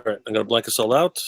right, I'm gonna blank us all out.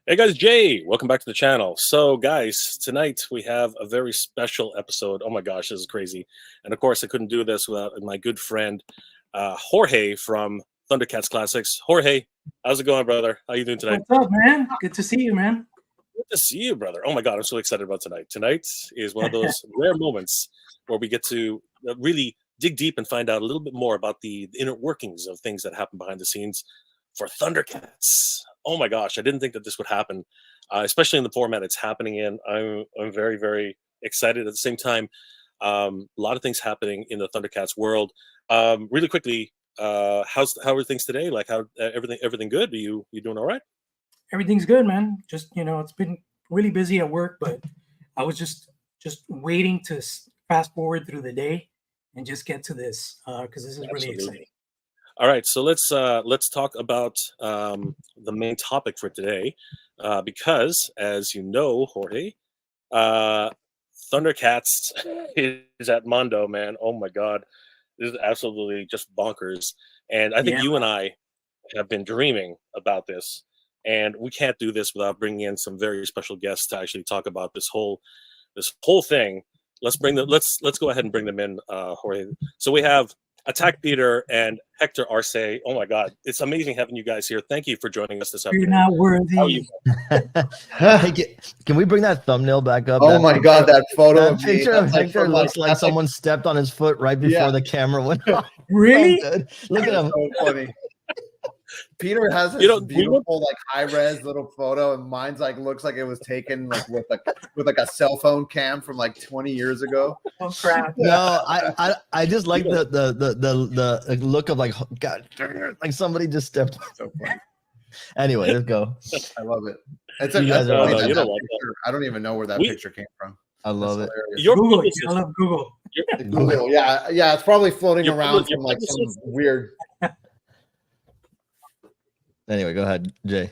Hey guys, Jay, welcome back to the channel. So guys, tonight we have a very special episode. Oh my gosh, this is crazy. And of course, I couldn't do this without my good friend, Jorge from Thundercats Classics. Jorge, how's it going, brother? How you doing tonight? What's up, man? Good to see you, man. Good to see you, brother. Oh my God, I'm so excited about tonight. Tonight is one of those rare moments where we get to really dig deep and find out a little bit more about the inner workings of things that happen behind the scenes for Thundercats. Oh my gosh, I didn't think that this would happen, especially in the format it's happening in. I'm very, very excited. At the same time, a lot of things happening in the Thundercats world. Really quickly, how are things today? Like how everything good? You doing all right? Everything's good, man. Just it's been really busy at work, but I was just waiting to fast forward through the day and just get to this because this is really exciting. All right, so let's talk about the main topic for today, because as you know, Jorge, Thundercats is at Mondo, man. Oh my God, this is absolutely just bonkers. And I think you and I have been dreaming about this, and we can't do this without bringing in some very special guests to actually talk about this whole thing. Let's go ahead and bring them in, Jorge. So we have ATTACKPETER and Hector Arce. Oh my God, it's amazing having you guys here. Thank you for joining us this afternoon. You're not worthy. Can we bring that thumbnail back up? Oh my God, that photo. That picture of Hector looks like someone stepped on his foot right before the camera went off. Really? So look at him. So funny. Peter has this beautiful, like high-res little photo, and mine's like looks like it was taken like with a cell phone cam from like 20 years ago. Oh crap! No, I just like the look of like, God, like somebody just stepped. So funny. Anyway, let's go. I love it. I don't even know where that picture came from. I love it. Google. I love Google. Google. Yeah, it's probably floating around from like some weird. Anyway, go ahead, Jay.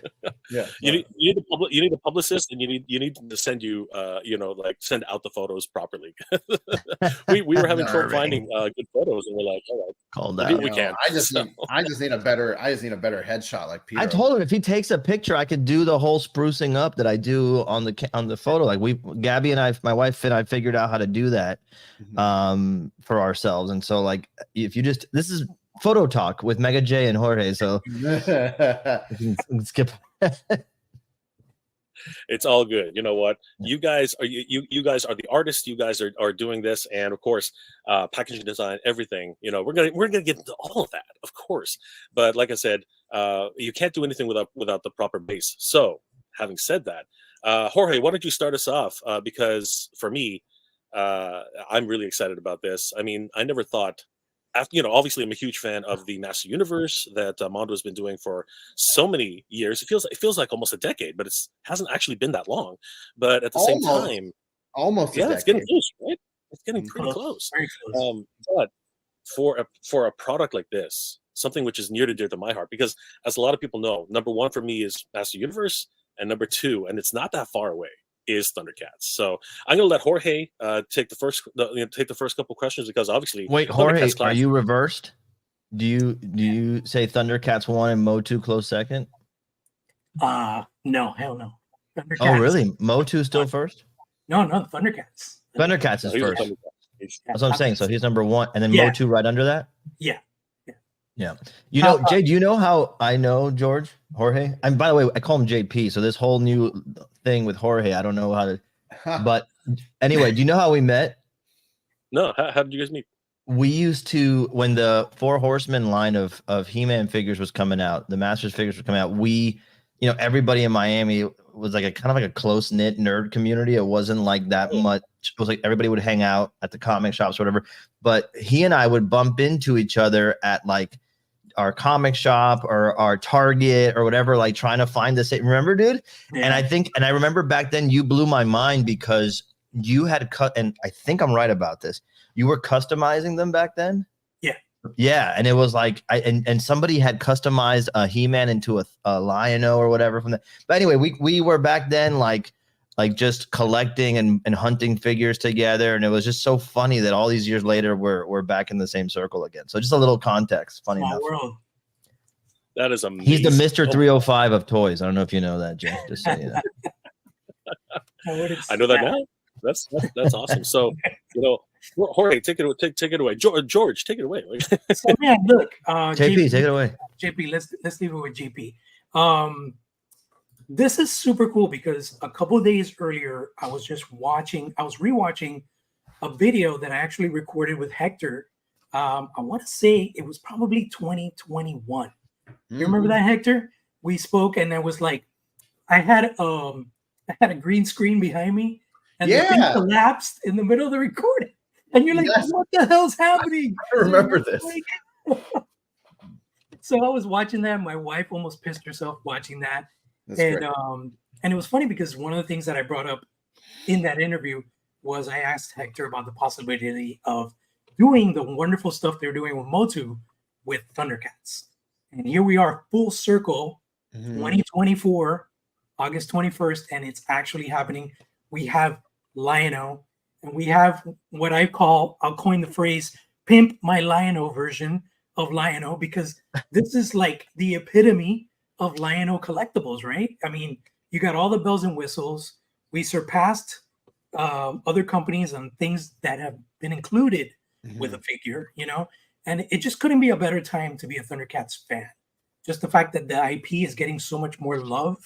Yeah, you need a publicist, and you need to send you, like send out the photos properly. we were having trouble finding good photos, and we're like, all right, called that. We can. I just need a better headshot like Peter. I told him if he takes a picture, I could do the whole sprucing up that I do on the photo. Like Gabby and I, my wife and I figured out how to do that for ourselves. And so like if you this is Photo Talk with Mega J and Jorge, so skip. It's all good. You know what? You guys are you guys are the artists. You guys are doing this, and of course, packaging design, everything. We're gonna get into all of that, of course. But like I said, you can't do anything without the proper base. So, having said that, Jorge, why don't you start us off? Because for me, I'm really excited about this. I mean, I never thought. Obviously, I'm a huge fan of the Master Universe that Mondo has been doing for so many years. It feels like almost a decade, but it hasn't actually been that long. But at the same time, it's getting close, right? It's getting pretty close. Very close. But for a product like this, something which is near to dear to my heart, because as a lot of people know, number one for me is Master Universe, and number two, and it's not that far away, is Thundercats. So I'm gonna let Jorge take the first couple questions, because obviously. Wait, Jorge, are you reversed? Do you say Thundercats 1 and Mo 2 close second? No, hell no. Thundercats. Oh really? Mo 2 still first? No, Thundercats. Thundercats is first. That's what I'm saying. So he's number 1, and then Mo 2 right under that. Yeah. You know, Jay, do you know how I know Jorge? And by the way, I call him JP. So this whole new thing with Jorge, I don't know how to. But anyway, do you know how we met? No. How did you guys meet? We used to, when the 4 Horsemen line of He-Man figures was coming out, the Masters figures were coming out. We, everybody in Miami was like a kind of like a close knit nerd community. It wasn't like that much. It was like everybody would hang out at the comic shops, or whatever. But he and I would bump into each other at like our comic shop or our Target or whatever, like trying to find the same. Remember, dude? Yeah. And I remember back then you blew my mind because you had cut, and I think I'm right about this. You were customizing them back then. Yeah, and it was like and somebody had customized a He-Man into a Lion-O or whatever from that. But anyway, we were back then like just collecting and hunting figures together, and it was just so funny that all these years later we're back in the same circle again. So just a little context, funny enough. World. That is amazing. He's the Mr. 305 of toys. I don't know if you know that, Jay. Just so you know. I know that now. That's awesome. So, Jorge, take it away. George, take it away. So man, look, JP, take it away. JP, let's leave it with JP. This is super cool because a couple of days earlier, I was rewatching a video that I actually recorded with Hector. I want to say it was probably 2021. You remember that, Hector? We spoke, and I was like, I had a green screen behind me, and the thing collapsed in the middle of the recording. And you're like, what the hell's happening? I remember this. So I was watching that. My wife almost pissed herself watching that. And it was funny because one of the things that I brought up in that interview was I asked Hector about the possibility of doing the wonderful stuff they're doing with Motu with Thundercats. And here we are, full circle, 2024, August 21st, and it's actually happening. We have Lion-O, and we have what I'll coin the phrase, pimp my Lion-O version of Lion-O, because this is like the epitome of Lion-O collectibles, right? I mean, you got all the bells and whistles. We surpassed other companies on things that have been included with a figure, and it just couldn't be a better time to be a Thundercats fan. Just the fact that the IP is getting so much more love,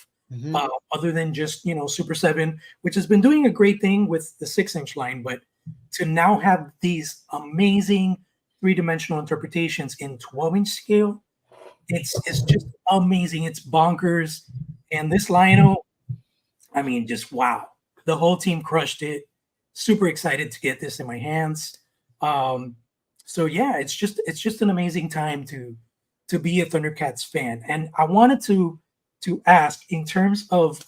other than just, Super 7, which has been doing a great thing with the 6-inch line, but to now have these amazing 3-dimensional interpretations in 12-inch scale, it's just amazing. It's bonkers. And this Lion-O, I mean, just wow. The whole team crushed it. Super excited to get this in my hands. So yeah, it's just an amazing time to be a Thundercats fan. And I wanted to ask, in terms of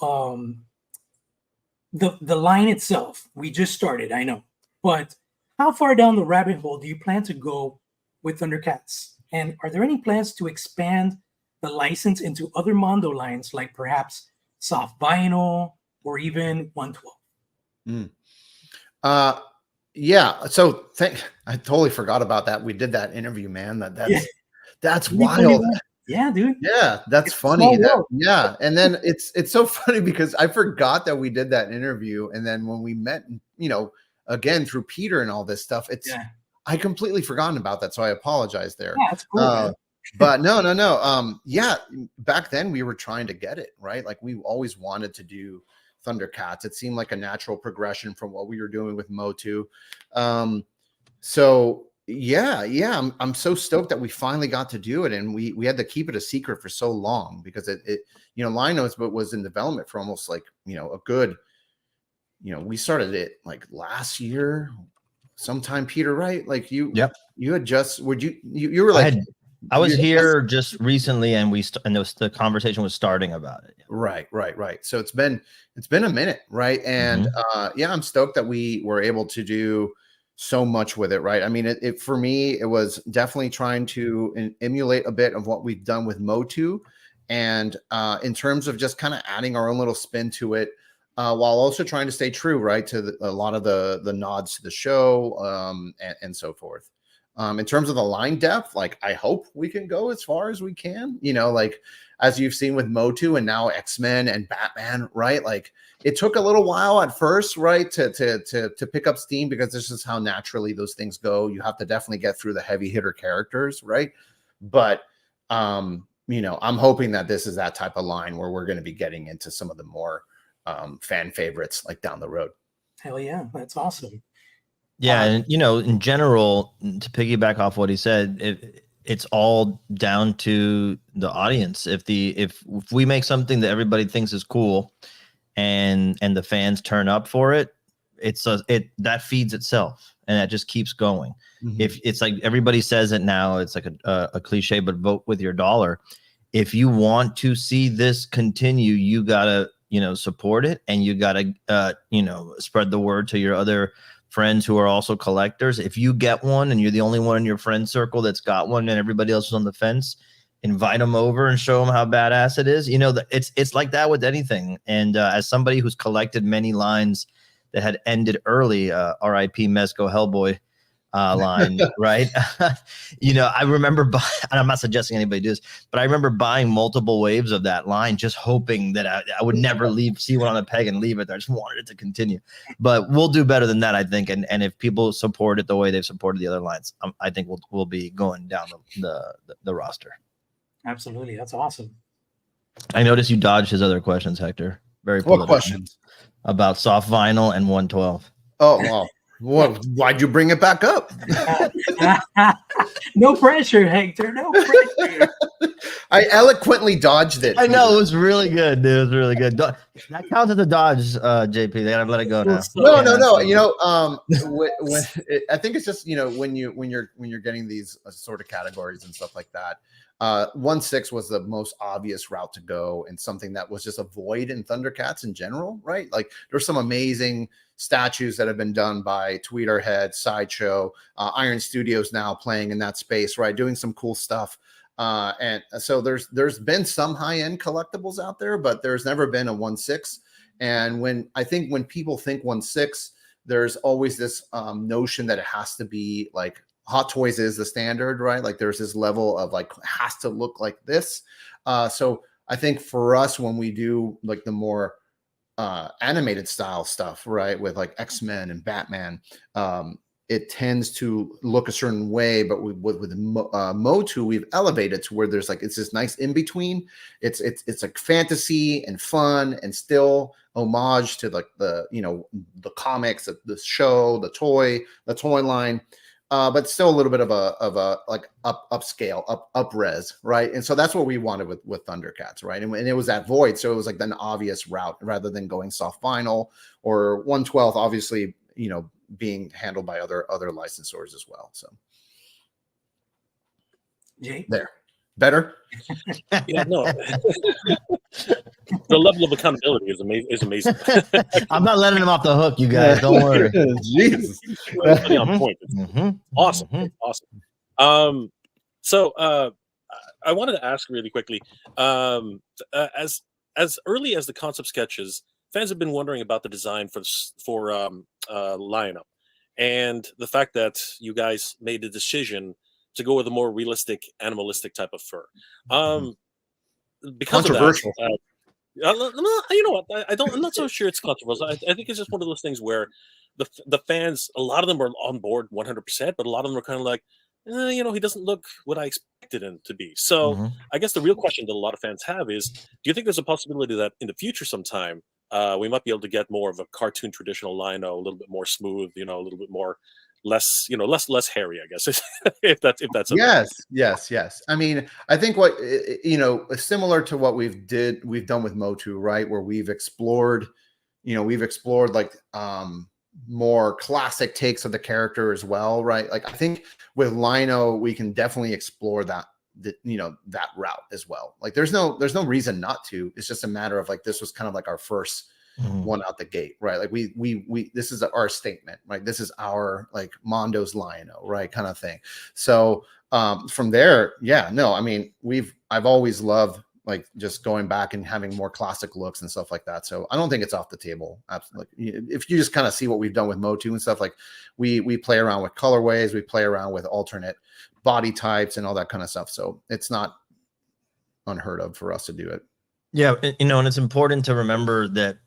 the line itself, we just started, I know, but how far down the rabbit hole do you plan to go with Thundercats? And are there any plans to expand the license into other Mondo lines, like perhaps soft vinyl or even 112? Yeah. So I totally forgot about that. We did that interview, man. That's wild. Yeah, dude. Yeah, that's funny. Yeah. And then it's so funny because I forgot that we did that interview. And then when we met, again through Peter and all this stuff, I completely forgotten about that. So I apologize there. Yeah, that's cool. But no. Yeah, back then we were trying to get it, right? Like we always wanted to do Thundercats. It seemed like a natural progression from what we were doing with Motu. So yeah, I'm so stoked that we finally got to do it, and we had to keep it a secret for so long because it Lion-O was in development for almost like a good, we started it like last year sometime, Peter, right? Like you had just you were like I was here just recently, and the conversation was starting about it. Right. So it's been a minute, right? And I'm stoked that we were able to do so much with it, right? I mean, it for me, it was definitely trying to emulate a bit of what we've done with Motu, and in terms of just kind of adding our own little spin to it, while also trying to stay true, right, to a lot of the nods to the show, and so forth. In terms of the line depth, like I hope we can go as far as we can, like as you've seen with Motu and now X-Men and Batman, right? Like it took a little while at first, right, to pick up steam, because this is how naturally those things go. You have to definitely get through the heavy hitter characters, right? But I'm hoping that this is that type of line where we're going to be getting into some of the more fan favorites like down the road. Hell yeah, that's awesome. Yeah, and in general, to piggyback off what he said, it's all down to the audience. If we make something that everybody thinks is cool, and the fans turn up for it, that feeds itself, and that just keeps going. If it's like everybody says it now, it's like a cliche, but vote with your dollar. If you want to see this continue, you gotta support it, and you got to, spread the word to your other friends who are also collectors. If you get one and you're the only one in your friend circle that's got one and everybody else is on the fence, invite them over and show them how badass it is. It's like that with anything. And as somebody who's collected many lines that had ended early, R.I.P. Mezco Hellboy line, right? I remember and I'm not suggesting anybody do this, but I remember buying multiple waves of that line, just hoping that I would never see one on a peg and leave it there. I just wanted it to continue. But we'll do better than that, I think. And if people support it the way they've supported the other lines, I think we'll be going down the roster. Absolutely. That's awesome. I noticed you dodged his other questions, Hector. Very political. What questions? About soft vinyl and 112. Oh, wow. Why'd you bring it back up? No pressure, Hector. No pressure. I eloquently dodged it. I know, it was really good, dude. It was really good. That counts as a dodge, JP. They gotta let it go now. No. I think it's just when you're getting these sort of categories and stuff like that. 1/6 was the most obvious route to go, and something that was just a void in Thundercats in general, right? Like there's some amazing statues that have been done by Tweeterhead, Sideshow, Iron Studios now playing in that space, right? Doing some cool stuff. And so there's been some high-end collectibles out there, but there's never been a 1/6. And when people think 1/6, there's always this notion that it has to be like Hot Toys is the standard, right? Like there's this level of like has to look like this. So I think for us, when we do like the more animated style stuff, right, with like X-Men and Batman, it tends to look a certain way. But with Motu, we've elevated to where there's like it's this nice in between. It's like fantasy and fun and still homage to like the comics, the show, the toy line. But still a little bit of a like upscale, up res, right? And so that's what we wanted with Thundercats, right? And it was that void, so it was like an obvious route rather than going soft vinyl or 1/12, obviously, being handled by other licensors as well. So, Jay, there, better. Yeah, no. The level of accountability is amazing. I'm not letting him off the hook, you guys. Don't worry. Jesus, really on point. It's awesome. It's awesome. So I wanted to ask really quickly, as early as the concept sketches, fans have been wondering about the design for lineup, and the fact that you guys made the decision to go with a more realistic, animalistic type of fur. Because controversial. Of that, you know what? I'm not so sure it's controversial. I think it's just one of those things where the fans, a lot of them are on board 100%, but a lot of them are kind of like, he doesn't look what I expected him to be. So I guess the real question that a lot of fans have is, do you think there's a possibility that in the future sometime we might be able to get more of a cartoon traditional Lino, a little bit more smooth, a little bit more less hairy, I guess, if that's yes. I mean, I think what similar to what we've done with Motu, right, where we've explored like more classic takes of the character as well, right? Like I think with Lino we can definitely explore that route as well. Like there's no reason not to. It's just a matter of like this was kind of like our first one out the gate, right? Like we this is our statement, right? This is our like Mondo's Lino, right, kind of thing. So from there, I mean I've always loved like just going back and having more classic looks and stuff like that. So I don't think it's off the table. Absolutely. If you just kind of see what we've done with Motu and stuff, like we play around with colorways, we play around with alternate body types and all that kind of stuff. So it's not unheard of for us to do it. Yeah, and it's important to remember that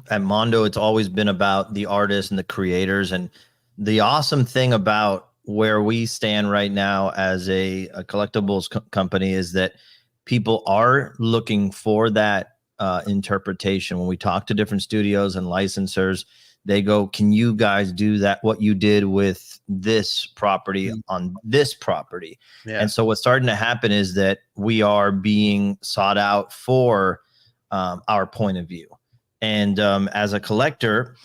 at Mondo, it's always been about the artists and the creators. And the awesome thing about where we stand right now as a collectibles company is that people are looking for that interpretation. When we talk to different studios and licensors, they go, can you guys do that, what you did with this property on this property? Yeah. And so what's starting to happen is that we are being sought out for our point of view. And as a collector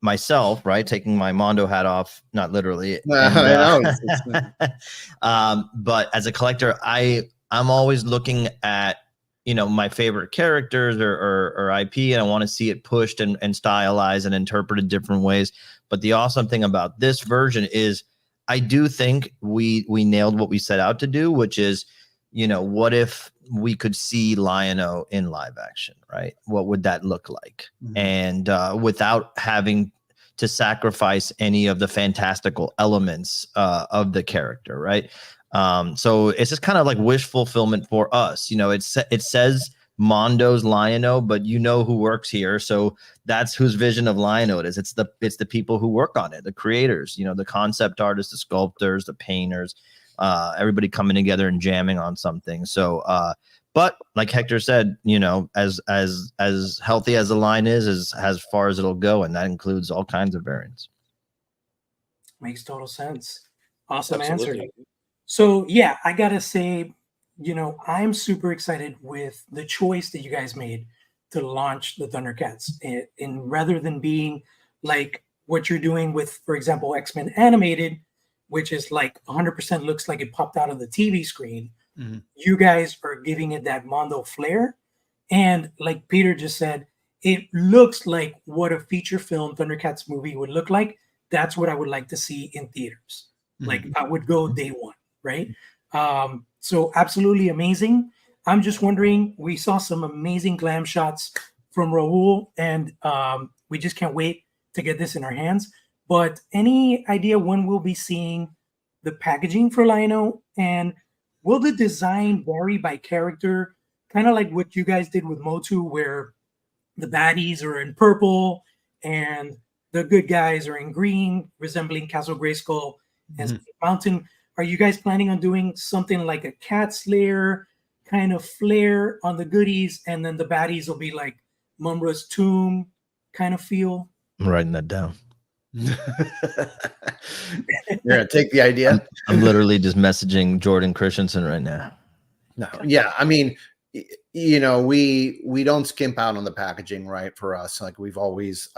myself, right, taking my Mondo hat off, not literally, but as a collector, I'm always looking at you know, my favorite characters or IP, and I want to see it pushed and stylized and interpreted different ways. But the awesome thing about this version is I do think we nailed what we set out to do, which is, you know, what if we could see Lion-O in live action, right? What would that look like? And without having to sacrifice any of the fantastical elements of the character, right? So it's just kind of like wish fulfillment for us. You know, it says Mondo's Lion-O, but you know who works here, so that's whose vision of Lion-O it is. It's the people who work on it, the creators, you know, the concept artists, the sculptors, the painters, everybody coming together and jamming on something. So but like Hector said, you know, as healthy as the line is as far as it'll go, and that includes all kinds of variants. Makes total sense. Awesome Absolutely. answer. So yeah, I gotta say, you know, I'm super excited with the choice that you guys made to launch the Thundercats, and rather than being like what you're doing with, for example, X-Men Animated, which is like 100% looks like it popped out of the TV screen. You guys are giving it that Mondo flair. And like Peter just said, it looks like what a feature film Thundercats movie would look like. That's what I would like to see in theaters. Like I would go day one, right? So absolutely amazing. I'm just wondering, we saw some amazing glam shots from Raul, and we just can't wait to get this in our hands. But any idea when we'll be seeing the packaging for Lion-O? And will the design vary by character? Kind of like what you guys did with Motu, where the baddies are in purple and the good guys are in green, resembling Castle Grayskull and Snake Mountain. Are you guys planning on doing something like a Cat Slayer kind of flair on the goodies, and then the baddies will be like Mumra's Tomb kind of feel? I'm writing that down. You're gonna take the idea. I'm literally just messaging Jordan Christensen right now. No, yeah, I mean, you know, we don't skimp out on the packaging, right? For us, like we've always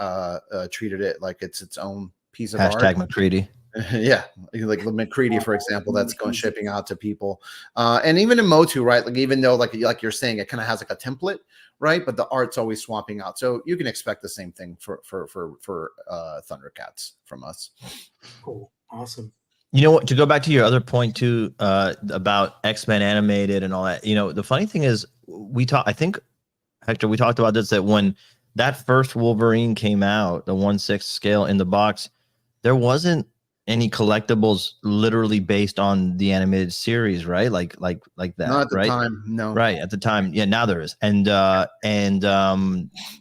treated it like it's its own piece of art. Hashtag McCready. Yeah, like the McCready, for example, that's going shipping out to people, and even in Motu, right? Like even though like you're saying, it kind of has like a template, right? But the art's always swapping out, so you can expect the same thing for Thundercats from us. Cool, awesome. You know what? To go back to your other point too, about X-Men Animated and all that. You know, the funny thing is, I think Hector, we talked about this, that when that first Wolverine came out, the 1/6 scale in the box, there wasn't any collectibles literally based on the animated series, right? Like that. Not at the right? time, no. Right, at the time, yeah. Now there is, and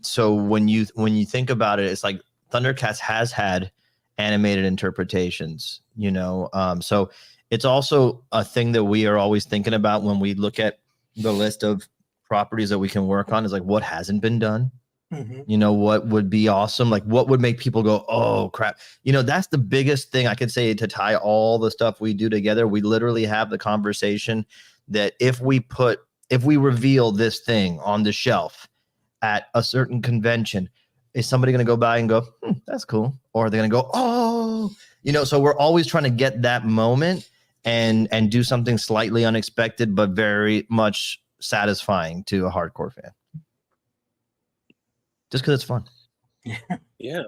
so when you think about it, it's like Thundercats has had animated interpretations, you know. So it's also a thing that we are always thinking about when we look at the list of properties that we can work on. Is like, what hasn't been done. You know, what would be awesome? Like, what would make people go, oh, crap? You know, that's the biggest thing I could say to tie all the stuff we do together. We literally have the conversation that if we reveal this thing on the shelf at a certain convention, is somebody going to go by and go, that's cool? Or are they going to go, oh, you know, so we're always trying to get that moment and do something slightly unexpected, but very much satisfying to a hardcore fan. Just because it's fun. Yeah.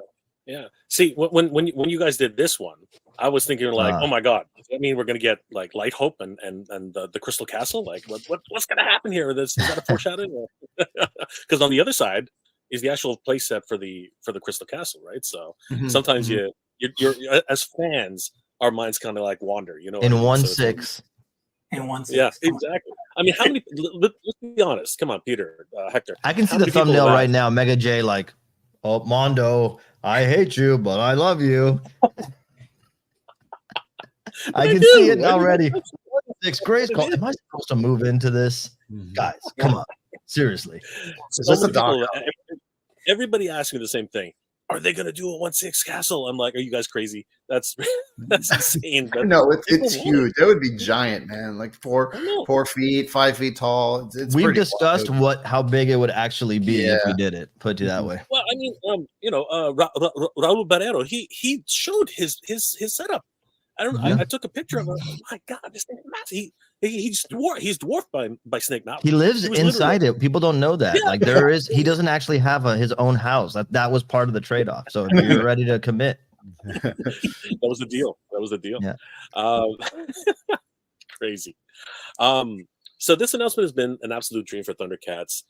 See, when you guys did this one, I was thinking like, oh my god, does that mean we're gonna get like Light Hope and the Crystal Castle? Like, what's gonna happen here? Is that a foreshadowing? Because on the other side is the actual play set for the Crystal Castle, right? So sometimes you're as fans, our minds kind of like wander, you know. In 1/6. In 1/6. Yeah, exactly. I mean, how many? Let's be honest. Come on, Peter, Hector. I can see the thumbnail right now. Mega J like, oh, Mondo, I hate you, but I love you. I can see it already. 6th grade. Am I supposed to move into this? Guys, come on. Seriously. Is this a doc? Everybody asking the same thing. Are they going to do a 1/6 castle? I'm like, are you guys crazy? That's insane. No, it's huge. That would be giant, man. Like 4 feet, 5 feet tall. We've discussed how big it would actually be if we did it. Put it that way. Well, I mean, you know, Raul Barrero, he showed his setup I don't. Yeah. I took a picture of him. Oh my God, this thing is massive. He's dwarfed by Snake Mountain. He lives He was inside literally- it. People don't know that. Yeah. Like he doesn't actually have his own house. That was part of the trade-off. So if you're ready to commit, That was the deal. That was the deal. Yeah. Crazy. So this announcement has been an absolute dream for Thundercats.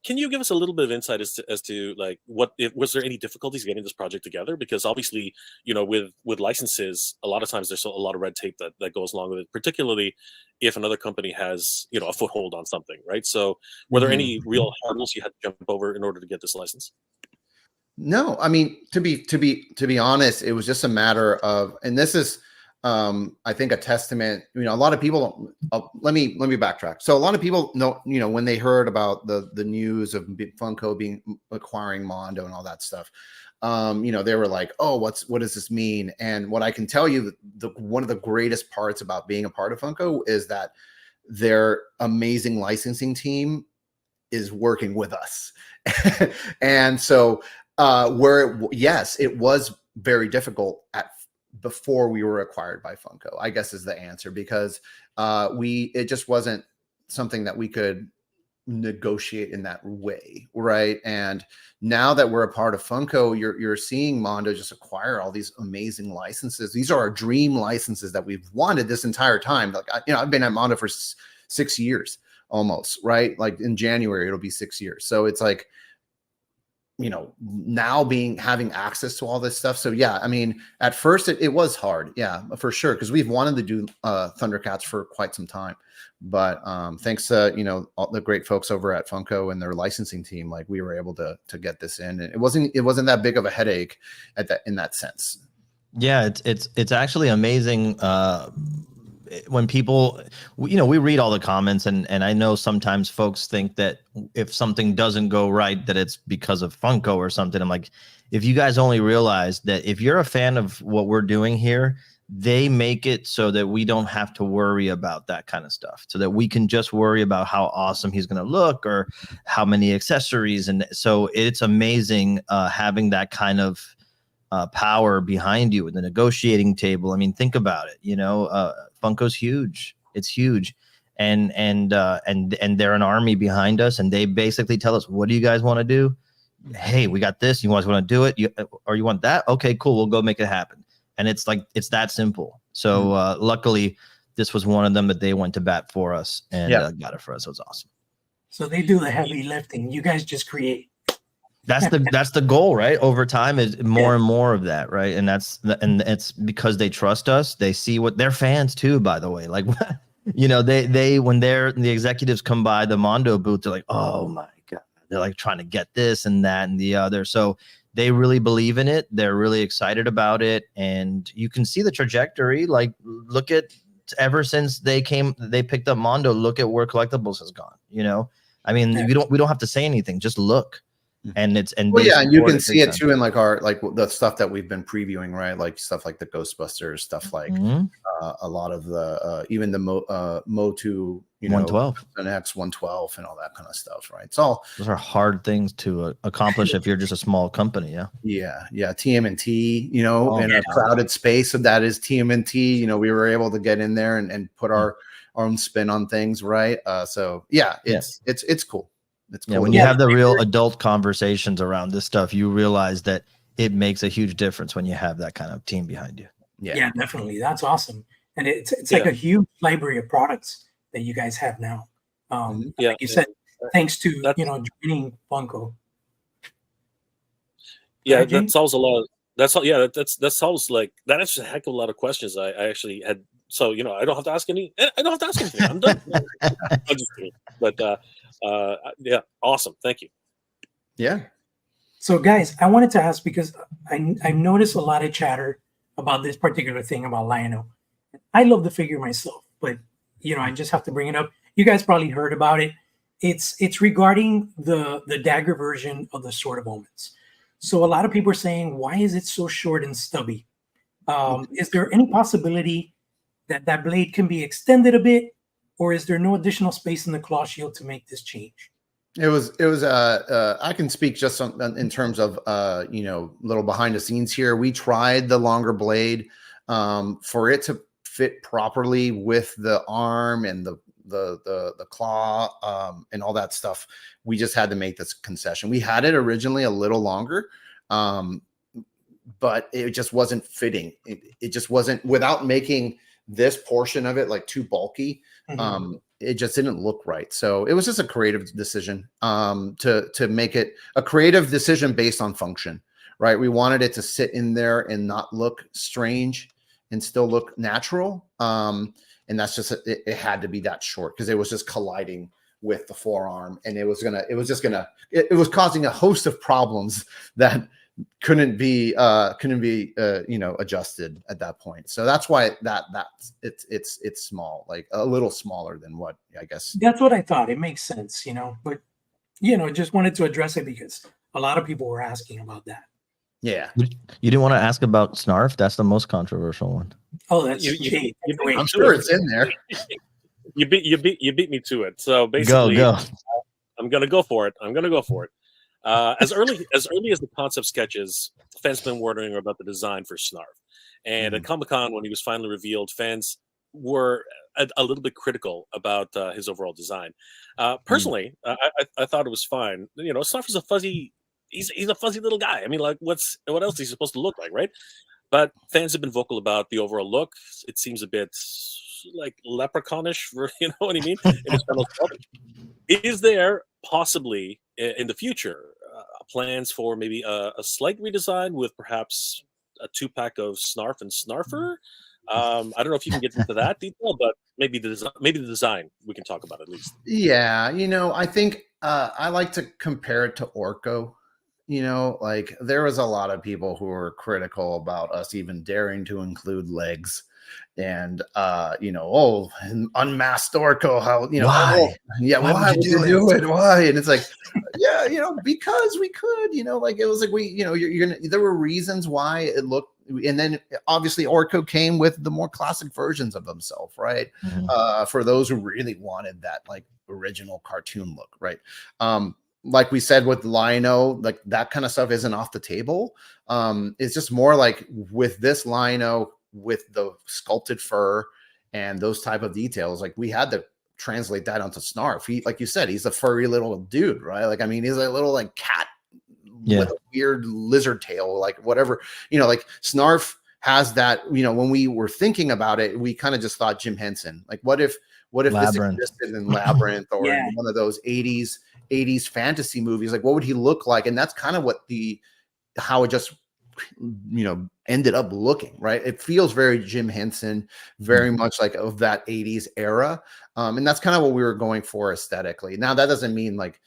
Can you give us a little bit of insight as to like was there any difficulties getting this project together? Because obviously, with licenses, a lot of times there's a lot of red tape that goes along with it, particularly if another company has a foothold on something, right? So were there any real hurdles you had to jump over in order to get this license? No, I mean, to be honest, it was just a matter of, and this is, I think, a testament. A lot of people. Let me backtrack. So a lot of people know, when they heard about the news of Funko acquiring Mondo and all that stuff, they were like, "Oh, what does this mean?" And what I can tell you, one of the greatest parts about being a part of Funko is that their amazing licensing team is working with us, and so. It was very difficult before we were acquired by Funko, I guess is the answer, because it just wasn't something that we could negotiate in that way, right? And now that we're a part of Funko, you're seeing Mondo just acquire all these amazing licenses. These are our dream licenses that we've wanted this entire time. Like I've been at Mondo for 6 years almost, right? Like in January it'll be 6 years. So it's like, now having access to all this stuff. So yeah, I mean, at first it was hard. Yeah, for sure. Cause we've wanted to do Thundercats for quite some time, but thanks to, all the great folks over at Funko and their licensing team, like we were able to get this in, and it wasn't that big of a headache in that sense. Yeah, it's actually amazing. When people, we read all the comments, and I know sometimes folks think that if something doesn't go right, that it's because of Funko or something. I'm like, if you guys only realize that if you're a fan of what we're doing here, they make it so that we don't have to worry about that kind of stuff, so that we can just worry about how awesome he's going to look or how many accessories. And so it's amazing having that kind of power behind you with the negotiating table. I mean, think about it. Funko's huge. It's huge, and they're an army behind us, and they basically tell us, what do you guys want to do? Hey, we got this. You guys want to do it? Or you want that? Okay, cool. We'll go make it happen. And it's that simple. So luckily, this was one of them that they went to bat for us and got it for us. So it's awesome. So they do the heavy lifting. You guys just create. That's the goal, right? Over time is more and more of that, right? And it's because they trust us. They see what they're fans too, by the way. Like, they when the executives come by the Mondo booth, they're like, oh my God, they're like trying to get this and that and the other. So they really believe in it. They're really excited about it, and you can see the trajectory. Like, look at ever since they picked up Mondo. Look at where collectibles has gone. I mean, we don't have to say anything. Just look. And you can see it too in like the stuff that we've been previewing, right? Like stuff like the Ghostbusters, stuff like a lot of the even the Motu, 112 and X112 and all that kind of stuff, right? It's all those are hard things to accomplish if you're just a small company. Yeah. TMNT, in a crowded space, so that is TMNT. We were able to get in there and put our own spin on things, right? It's cool. It's cool. When you have the real adult conversations around this stuff, you realize that it makes a huge difference when you have that kind of team behind you. Yeah, definitely. That's awesome. And it's like a huge library of products that you guys have now. Like you said, thanks to joining Funko. Yeah, that solves a lot of that solves like that answers a heck of a lot of questions I actually had. So I don't have to ask anything. I'm done. I'm just kidding. But awesome. Thank you. Yeah. So guys, I wanted to ask, because I noticed a lot of chatter about this particular thing about Lionel. I love the figure myself, but I just have to bring it up. You guys probably heard about it. It's regarding the dagger version of the Sword of Omens. So a lot of people are saying, why is it so short and stubby? Is there any possibility that blade can be extended a bit, or is there no additional space in the claw shield to make this change? It was I can speak just in terms of little behind the scenes here. We tried the longer blade for it to fit properly with the arm and the claw and all that stuff, we just had to make this concession. We had it originally a little longer, but it just wasn't fitting. It just wasn't, without making this portion of it like too bulky. It just didn't look right. So it was just a creative decision to make it a creative decision based on function, right? We wanted it to sit in there and not look strange and still look natural. And that's just, it had to be that short because it was just colliding with the forearm, and it was causing a host of problems that couldn't be adjusted at that point. So that's why it's small, like a little smaller than what I guess. That's what I thought. It makes sense, but just wanted to address it because a lot of people were asking about that. Yeah. You didn't want to ask about Snarf? That's the most controversial one. Oh, that's I'm sure it's in there. You beat me to it. So basically, go. I'm gonna go for it. As early as the concept sketches, fans have been wondering about the design for Snarf. And at Comic-Con, when he was finally revealed, fans were a little bit critical about his overall design. Personally, I thought it was fine. Snarf is a fuzzy. He's a fuzzy little guy. I mean, like, what else is he supposed to look like, right? But fans have been vocal about the overall look. It seems a bit like leprechaunish, you know what I mean? In his final sculpt. Is there possibly in the future plans for maybe a slight redesign with perhaps a 2-pack of Snarf and Snarfer? I don't know if you can get into that detail, but maybe the design we can talk about at least. Yeah, I think I like to compare it to Orko. Like there was a lot of people who were critical about us even daring to include legs. And unmasked Orko, how why? Why would you do it? Why? And it's like, because we could, like it was like you're gonna, there were reasons why it looked, and then obviously Orko came with the more classic versions of himself, right? For those who really wanted that like original cartoon look, right? Like we said with Lino, like that kind of stuff isn't off the table. It's just more like with this Lino, with the sculpted fur and those type of details, like we had to translate that onto Snarf. He, like you said, he's a furry little dude, right? Like, I mean, he's a little like cat with a weird lizard tail, like whatever, like Snarf has that, when we were thinking about it, we kind of just thought Jim Henson, like what if Labyrinth. this existed in Labyrinth or in one of those 80s fantasy movies, like what would he look like? And that's kind of what how it just ended up looking, right? It feels very Jim Henson, very much like of that 80s era. And that's kind of what we were going for aesthetically. Now that doesn't mean like,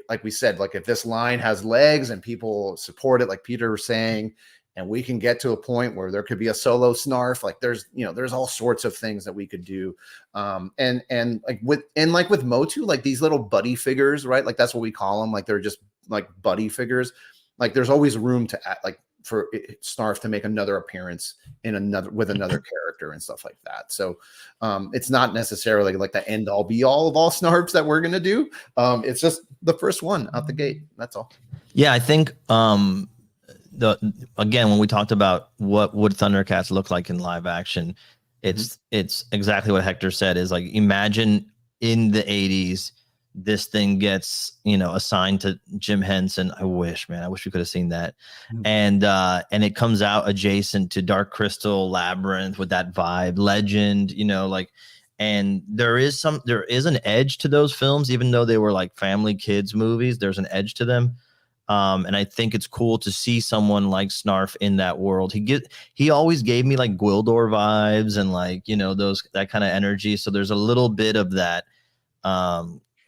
like we said, like if this line has legs and people support it, like Peter was saying, and we can get to a point where there could be a solo Snarf, like there's all sorts of things that we could do. And like with Motu, like these little buddy figures, right? Like that's what we call them. Like they're just like buddy figures. Like there's always room to add, like for Snarf to make another appearance with another character and stuff like that. So it's not necessarily like the end all be all of all Snarfs that we're going to do. It's just the first one out the gate. That's all. Yeah. I think again, when we talked about what would Thundercats look like in live action, it's exactly what Hector said, is like, imagine in the 80s, this thing gets, assigned to Jim Henson. I wish we could have seen that. And it comes out adjacent to Dark Crystal, Labyrinth with that vibe, Legend, and there is an edge to those films, even though they were like family kids movies, there's an edge to them. And I think it's cool to see someone like Snarf in that world. He always gave me like Gwildor vibes and like, that kind of energy. So there's a little bit of that,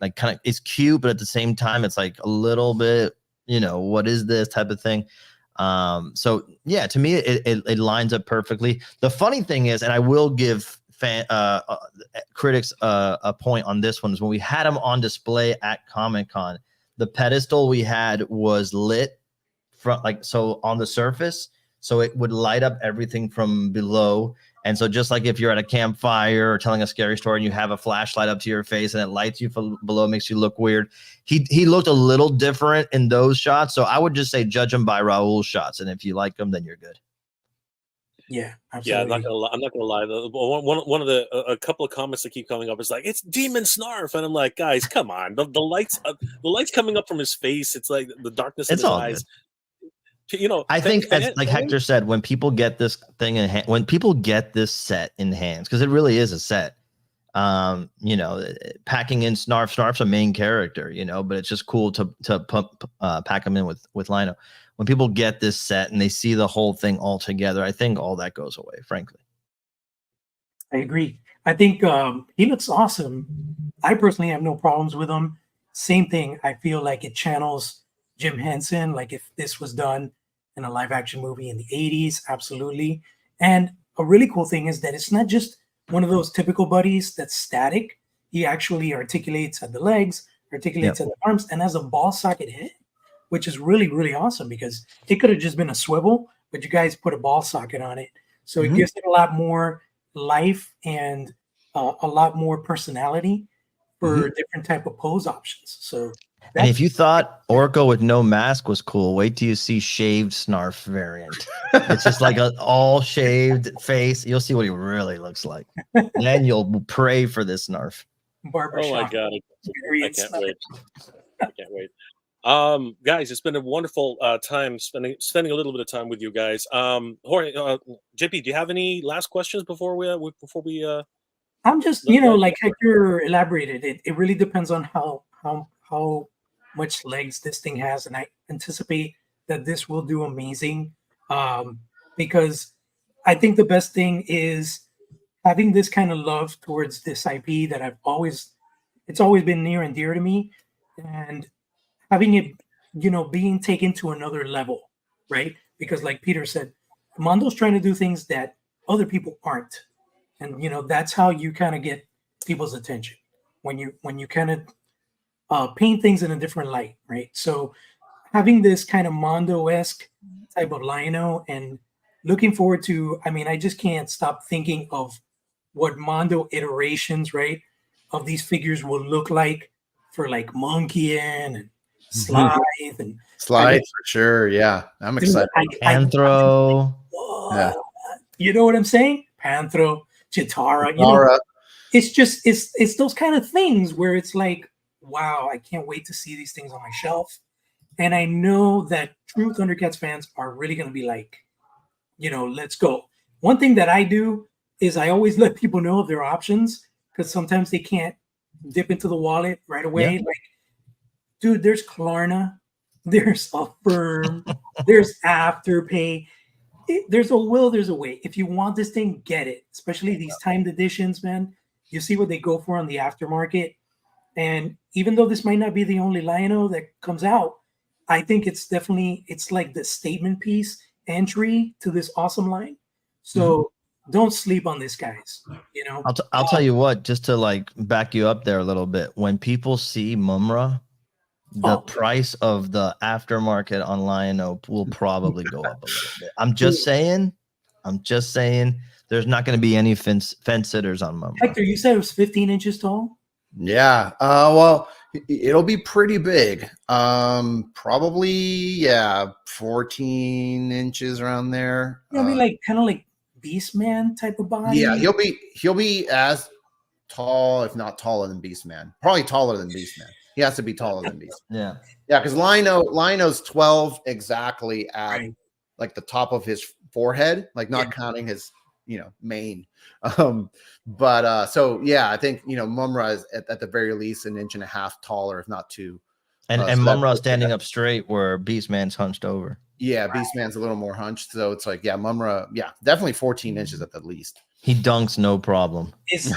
like kind of, it's cute, but at the same time, it's like a little bit, what is this type of thing? So yeah, to me, it lines up perfectly. The funny thing is, and I will give critics a point on this one, is when we had them on display at Comic-Con, the pedestal we had was lit from so on the surface, so it would light up everything from below. And so just like if you're at a campfire or telling a scary story and you have a flashlight up to your face and it lights you from below, makes you look weird. He looked a little different in those shots. So I would just say judge him by Raul's shots. And if you like them, then you're good. Yeah, Yeah, I'm absolutely. not gonna lie. I'm not gonna lie. One of the a couple of comments that keep coming up is like, "It's Demon Snarf," and I'm like, guys, come on. The lights coming up from his face. It's like the darkness in It's his all eyes. good. You know, I think, as like fans, Hector said, when people get this thing in hand, when people get this set in hands, because it really is a set. You know, packing in Snarf's a main character, you know, but it's just cool to pack him in with Lino. When people get this set and they see the whole thing all together, I think all that goes away, frankly. I agree. I think he looks awesome. I personally have no problems with him. Same thing. I feel like it channels Jim Henson. Like if this was done in a live action movie in the 80s, absolutely. And a really cool thing is that it's not just one of those typical buddies that's static. He actually articulates at the legs, articulates at the arms, and has a ball socket head, which is really, really awesome because it could have just been a swivel, but you guys put a ball socket on it. So it gives it a lot more life and a lot more personality for different type of pose options. So and if you thought Orko with no mask was cool, wait till you see shaved Snarf variant. It's just like an all shaved face. You'll see what he really looks like. Then you'll pray for this Snarf. oh my god, I can't wait. I can't wait. Guys, it's been a wonderful time spending a little bit of time with you guys. Jorge, JP, do you have any last questions before we I'm just, like Hector elaborated, it really depends on how much legs this thing has, and I anticipate that this will do amazing. Because I think the best thing is having this kind of love towards this IP that it's always been near and dear to me, and having it, being taken to another level, right? Because like Peter said, Mondo's trying to do things that other people aren't. And that's how you kind of get people's attention when you kind of paint things in a different light, right? So having this kind of Mondo-esque type of lino and looking forward to, I just can't stop thinking of what Mondo iterations, right, of these figures will look like for like Monkeyan and Slide and Slide for sure. Yeah, I'm excited. Anthro. Yeah. You know what I'm saying? Panthro, Chitara. It's those kind of things where it's like, wow, I can't wait to see these things on my shelf. And I know that true Thundercats fans are really going to be like, let's go. One thing that I do is I always let people know of their options because sometimes they can't dip into the wallet right away. Like, dude, there's Klarna, there's Affirm, there's Afterpay. There's a will, there's a way. If you want this thing, get it. Especially these timed editions, man. You see what they go for on the aftermarket. And even though this might not be the only Lino that comes out, I think it's like the statement piece entry to this awesome line. So don't sleep on this, guys. I'll tell you what, just to like back you up there a little bit. When people see Mumra, the price of the aftermarket on Lino will probably go up a little bit. I'm just saying. There's not going to be any fence sitters on Mumra. Hector, you said it was 15 inches tall? Yeah. Well, it'll be pretty big. Probably 14 inches around there. Like kind of like Beastman type of body. Yeah, he'll be as tall, if not taller than Beastman. Probably taller than Beastman. He has to be taller than Beastman. Yeah, because Lino's 12 exactly at like the top of his forehead, like not counting his mane. So yeah, I think Mumra is at the very least 1.5 inches taller, if not 2. And Mumra standing up straight where Beastman's hunched over. Yeah, Beastman's a little more hunched, so it's like Mumra, definitely 14 inches at the least. He dunks no problem. Is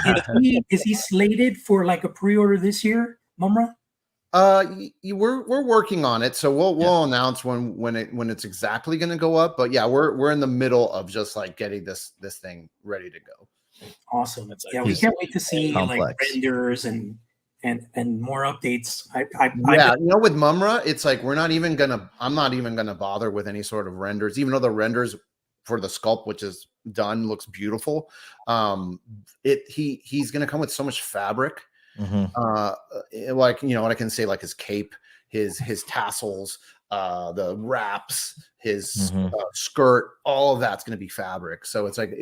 he slated for like a pre-order this year, Mumra? We're working on it, so we'll announce when it's exactly going to go up. But we're in the middle of just like getting this thing ready to go. Awesome. We can't wait to see like renders and more updates. With Mumra, it's like I'm not even gonna bother with any sort of renders, even though the renders for the sculpt, which is done, looks beautiful. He's gonna come with so much fabric. Like what I can say, like his cape, his tassels, the wraps, his skirt, all of that's going to be fabric. So it's like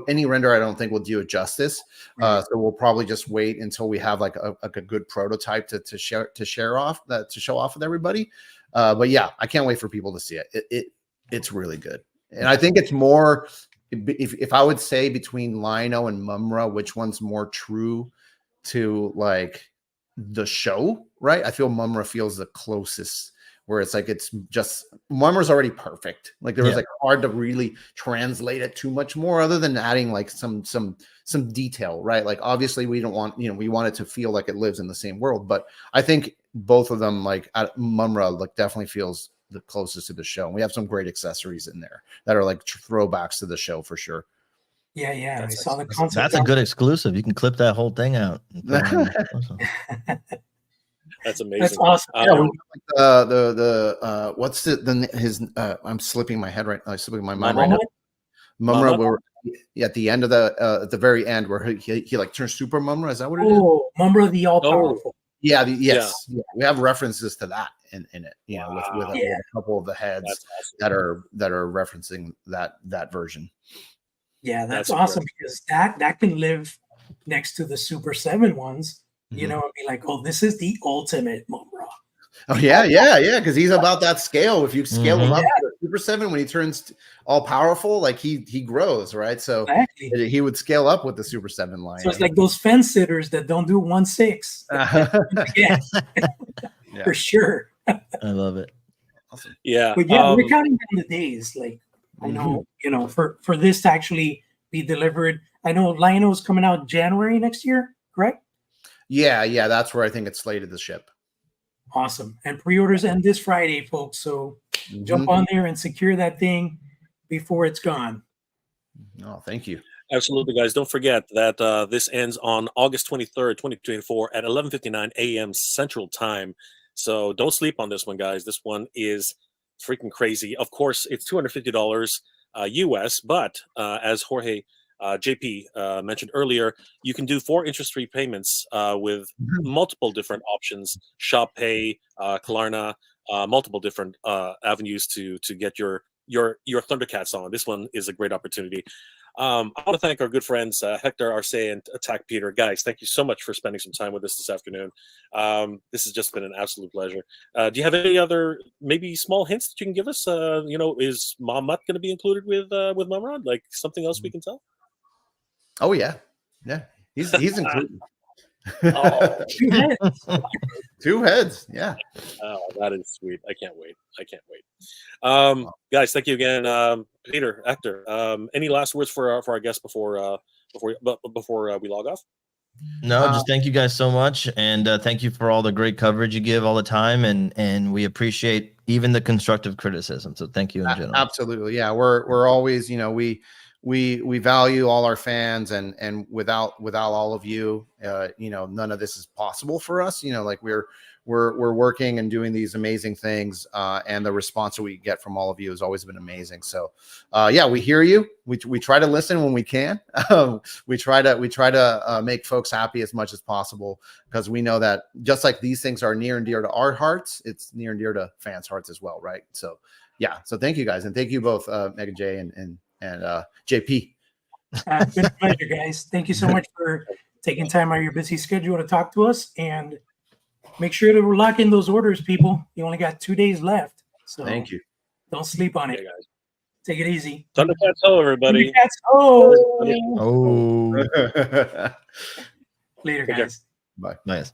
any render I don't think will do it justice. So we'll probably just wait until we have like a good prototype to show off with everybody. But yeah, I can't wait for people to see it. It's really good. And I think it's more, if I would say between Lino and Mumra, which one's more true to like the show, right? I feel Mumra feels the closest, where it's like it's just Mumra's already perfect. Like there was like hard to really translate it too much more, other than adding like some detail, right? Like obviously we don't want, we want it to feel like it lives in the same world, but I think both of them, like Mumra, like definitely feels the closest to the show. And we have some great accessories in there that are like throwbacks to the show for sure. Yeah. I saw the concept. That's a good exclusive. You can clip that whole thing out. That's amazing. That's awesome. What's his I'm slipping my head right now. I'm slipping my mind right now. Mumra, we're at the end of at the very end where he like turns super Mumra. Is that what it is? Oh, Mumra the all powerful. Yeah, yes. Yeah. We have references to that in it, with a couple of the heads that are referencing that version. Yeah, that's awesome because that can live next to the Super 7 ones, and be like, oh, this is the ultimate Mumra. Oh yeah, because he's about that scale. If you scale him up to the Super 7, when he turns all powerful, like he grows, right? So he would scale up with the Super 7 line. So it's like those fence sitters that don't do 1/6. For sure. I love it. Awesome. Yeah. But we're counting down the days. Like I know, for this to actually be delivered. I know Lionel's coming out January next year, correct? Yeah, that's where I think it's slated to ship. Awesome. And pre-orders end this Friday, folks. So jump on there and secure that thing before it's gone. Oh, thank you. Absolutely, guys. Don't forget that this ends on August 23rd, 2024 at 11:59 a.m. Central Time. So don't sleep on this one, guys. This one is freaking crazy. Of course, it's $250 US, but as Jorge JP mentioned earlier, you can do 4 interest-free payments with multiple different options: Shop Pay, Klarna, multiple different avenues to get your Thundercats on. This one is a great opportunity. I want to thank our good friends Hector Arce and Attack Peter. Guys, thank you so much for spending some time with us this afternoon. This has just been an absolute pleasure. Do you have any other maybe small hints that you can give us? Is Mamat going to be included with Mumra? Like something else we can tell? Oh yeah, he's included. Oh, 2 heads. 2 heads. Yeah. Oh, that is sweet. I can't wait. Guys, thank you again. Peter, Hector, any last words for our guests before we log off? No, just thank you guys so much, and thank you for all the great coverage you give all the time, and we appreciate even the constructive criticism. So thank you in general. Absolutely, yeah. We're always, we value all our fans, and without all of you, none of this is possible for us. Like we're working and doing these amazing things, and the response that we get from all of you has always been amazing. So we hear you. We try to listen when we can. We try to make folks happy as much as possible, because we know that just like these things are near and dear to our hearts, it's near and dear to fans' hearts as well, right? So so thank you guys, and thank you both, Mega J and JP. Good pleasure, guys. Thank you so much for taking time out of your busy schedule to talk to us, and make sure to lock in those orders, people. You only got 2 days left, so thank you. Don't sleep on it. Guys. Take it easy. Thundercats ho, everybody. Thundercats ho. Oh. Later, guys. Bye. Nice.